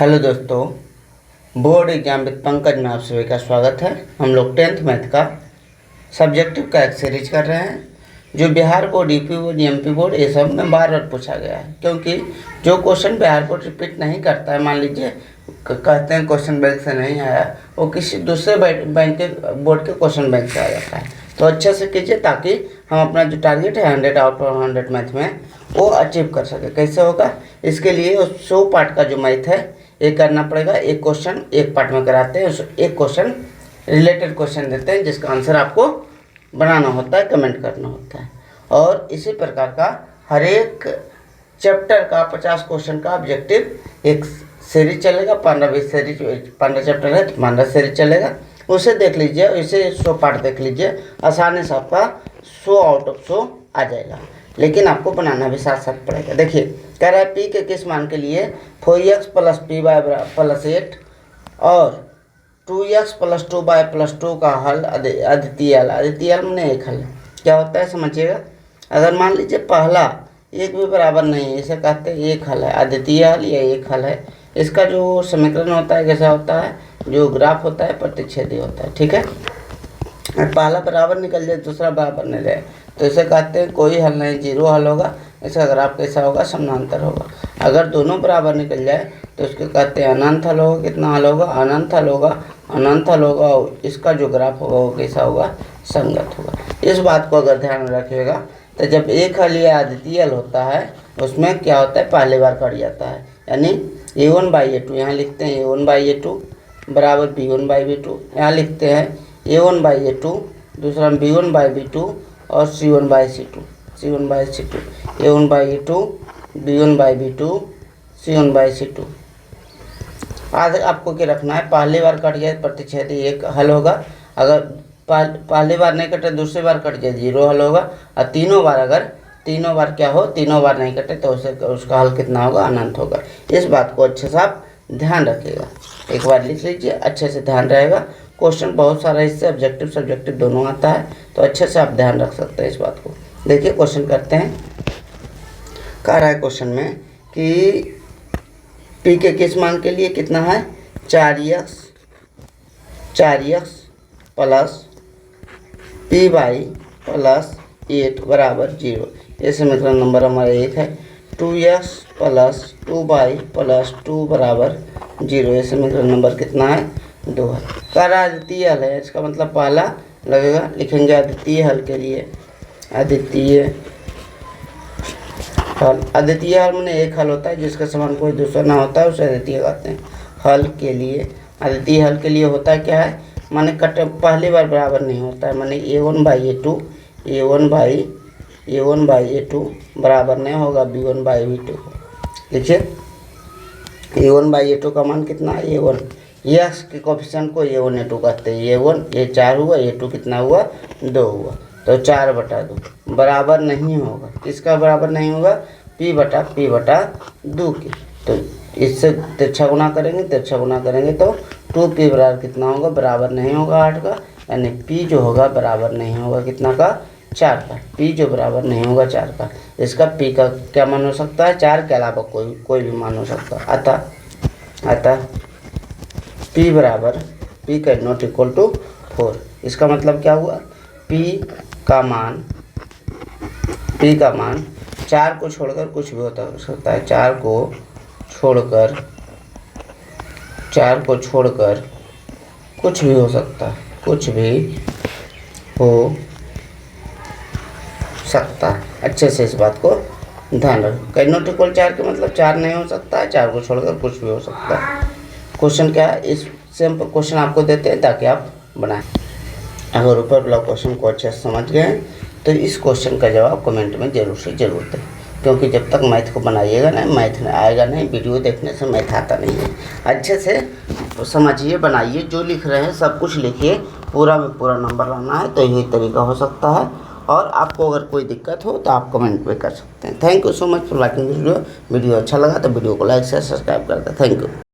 Hello दोस्तों, board exam with Pankaj में आप सभी का स्वागत है। हम लोग 10th मैथ का सब्जेक्टिव का एक सीरीज कर रहे हैं जो Bihar board, UP board, MP board ये सब में बार बार पूछा गया है, क्योंकि जो क्वेश्चन बिहार बोर्ड रिपीट नहीं करता है, मान लीजिए कहते हैं क्वेश्चन बैंक से नहीं आया, वो किसी दूसरे बैंक के बोर्ड के क्वेश्चन बैंक से आ जाता है। तो अच्छे से कीजिए ताकि हम अपना जो टारगेट है 100 आउट ऑफ 100 मैथ में वो अचीव कर सके। कैसे होगा, इसके लिए 100 पार्ट का जो मैथ है ये करना पड़ेगा। एक क्वेश्चन एक पार्ट में कराते हैं, एक क्वेश्चन रिलेटेड क्वेश्चन देते हैं जिसका आंसर आपको बनाना होता है, कमेंट करना होता है। और इसी प्रकार का हर एक चैप्टर का 50 क्वेश्चन का ऑब्जेक्टिव एक सीरीज चलेगा। 15-20 सीरीज, 15 चैप्टर है तो 15 सीरीज चलेगा। उसे देख लीजिए, इसे 100 पार्ट देख लीजिए, आसानी से आपका 100 आउट ऑफ 100 आ जाएगा। लेकिन आपको बनाना भी साथ साथ पड़ेगा। देखिए कह रहा है पी के किस मान के लिए 4x + p/+8 और 2x + 2y+2 का हल अद्वितीय हल। अद्वितीय हल में एक हल क्या होता है समझिएगा। अगर मान लीजिए पहला एक भी बराबर नहीं है, इसे कहते हैं एक हल है, अद्वितीय हल या एक हल है। इसका जो समीकरण होता है कैसा होता है, जो ग्राफ होता है प्रतिच्छेदी होता है, ठीक है। पहला बराबर निकल जाए दूसरा बराबर नहीं रहे तो इसे कहते हैं कोई हल नहीं, जीरो हल होगा। इसका ग्राफ कैसा होगा, समानांतर होगा। अगर दोनों बराबर निकल जाए तो इसके कहते हैं अनंत हल होगा। कितना हल होगा, अनंत हल होगा। अनंत हल होगा और इसका जो ग्राफ होगा वो कैसा होगा, संगत होगा। इस बात को अगर ध्यान में रखिएगा तो जब एक हल या अद्वितीय हल होता है उसमें क्या होता है, पहले बार कट जाता है। यानी a1/a2 यहाँ लिखते हैं, a1/a2 बराबर b1/b2। यहाँ लिखते हैं a1/a2, दूसरा b1/b2 और c1/c2, c1/c2, a1/a2, b1/b2, c1/c2। आज आपको क्या रखना है, पहली बार कट जाए प्रतिच्छेदी एक हल होगा। अगर पहली बार नहीं कटे दूसरी बार कट जाए जीरो हल होगा। और तीनों बार क्या हो, तीनों बार नहीं कटे तो उसका हल कितना होगा, अनंत होगा। इस बात को अच्छे से आप ध्यान रखिएगा, एक बार लिख लीजिए, अच्छे से ध्यान रहेगा। क्वेश्चन बहुत सारा इससे ऑब्जेक्टिव सब्जेक्टिव दोनों आता है, तो अच्छे से आप ध्यान रख सकते हैं इस बात को। देखिए क्वेश्चन करते हैं। कह रहा है क्वेश्चन में कि पी के किस मान के लिए कितना है, 4x + p/+8 बराबर 0। ये समीकरण नंबर हमारा 1 है। 2x + 2y+2 बराबर 0। ये समीकरण नंबर कितना है, 2 है। कह रहा अद्वितीय हल है, इसका मतलब पहला लगेगा, लिखेंगे अद्वितीय हल के लिए अद्वितीय हल। अद्वितीय हल में एक हल होता है जिसका समान कोई दूसरा ना होता है, उसे अद्वितीय कहते हैं। हल के लिए, अद्वितीय हल के लिए होता है क्या है, माने कट पहली बार बराबर नहीं होता है। माने a1/a2 बराबर नहीं होगा b1/b2। लिखिए a1/a2 का मान कितना है, a1। यस के कोफिशिएंट को a1 a2 कहते हैं। a1 ये 4 हुआ, a2 कितना हुआ, 2 हुआ, तो 4/2 बराबर नहीं होगा। किसका बराबर नहीं होगा, p/2 की। तो इससे तिरछा गुना करेंगे तो 2p बराबर कितना होगा, बराबर नहीं होगा 8 का। यानी p जो होगा बराबर नहीं होगा कितना का, 4 का। p जो बराबर नहीं होगा 4 का। इसका p का क्या मान हो सकता है, 4 के अलावा कोई भी मान हो सकता है। अतः p बराबर p का नॉट इक्वल टू 4। इसका मतलब क्या हुआ, p का मान 4 को छोड़कर कुछ भी होता सकता है। 4 को छोड़कर कुछ भी हो सकता है, कुछ भी हो सकता है। अच्छे से इस बात को ध्यान रखो। कहीं नॉट इक्वल 4 के मतलब 4 नहीं हो सकता है, 4 को छोड़कर कुछ भी हो सकता है। क्वेश्चन क्या है, इस सिंपल क्वेश्चन आपको देते हैं ताकि आप बनाएं। अगर ऊपर वाला क्वेश्चन को अच्छे से समझ गए तो इस क्वेश्चन का जवाब कमेंट में जरूर से जरूर दें, क्योंकि जब तक मैथ को बनाइएगा ना, मैथ आएगा नहीं। वीडियो देखने से मैथ आता नहीं है। अच्छे से समझिए, बनाइए, जो लिख रहे हैं सब कुछ लिखिए, पूरा में पूरा नंबर लाना है। तो यही तरीका हो सकता है। और आपको अगर कोई दिक्कत हो तो आप कमेंट पे कर सकते हैं। Thank you so much for watching this video. Video अच्छा लगा तो वीडियो को लाइक शेयर सब्सक्राइब कर दें। Thank you.